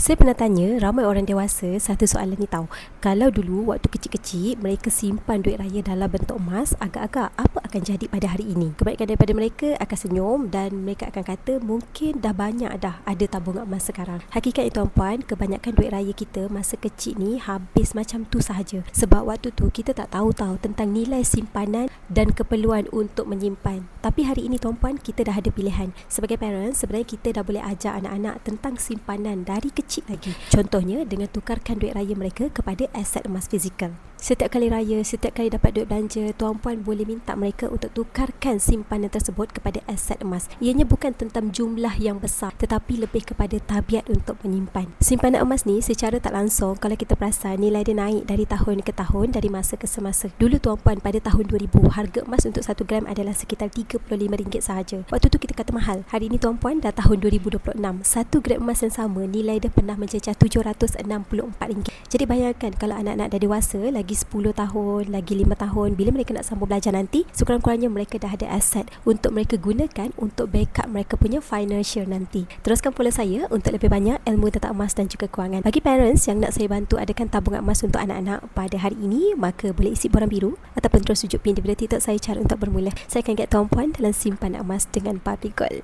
Saya pernah tanya ramai orang dewasa satu soalan ni tahu. Kalau dulu waktu kecil-kecil mereka simpan duit raya dalam bentuk emas, agak-agak apa akan jadi pada hari ini? Kebanyakan daripada mereka akan senyum dan mereka akan kata mungkin dah banyak dah ada tabungan emas sekarang. Hakikatnya tuan-puan, kebanyakan duit raya kita masa kecil ni habis macam tu sahaja. Sebab waktu tu kita tak tahu-tahu tentang nilai simpanan dan keperluan untuk menyimpan. Tapi hari ini tuan-puan, kita dah ada pilihan. Sebagai parents, sebenarnya kita dah boleh ajar anak-anak tentang simpanan dari kecil lagi. Contohnya dengan tukarkan duit raya mereka kepada aset emas fizikal. Setiap kali raya, setiap kali dapat duit belanja, tuan-puan boleh minta mereka untuk tukarkan simpanan tersebut kepada aset emas. Ianya bukan tentang jumlah yang besar, tetapi lebih kepada tabiat untuk menyimpan. Simpanan emas ni secara tak langsung, kalau kita perasan, nilai dia naik dari tahun ke tahun, dari masa ke semasa. Dulu tuan-puan, pada tahun 2000, harga emas untuk 1 gram adalah sekitar RM35 sahaja. Waktu tu kita kata mahal. Hari ni tuan-puan, dah tahun 2026, 1 gram emas yang sama, nilai dia pernah mencecah RM764. Jadi bayangkan kalau anak-anak dah dewasa, lagi 10 tahun, lagi 5 tahun, bila mereka nak sambung belajar nanti, sekurang-kurangnya mereka dah ada aset untuk mereka gunakan untuk backup mereka punya financial nanti. Teruskan follow saya untuk lebih banyak ilmu tentang emas dan juga kewangan. Bagi parents yang nak saya bantu adakan tabungan emas untuk anak-anak pada hari ini, maka boleh isi borang biru ataupun terus tunjuk pin di video TikTok saya cara untuk bermula. Saya akan get tuan-puan dalam simpanan emas dengan Public Gold.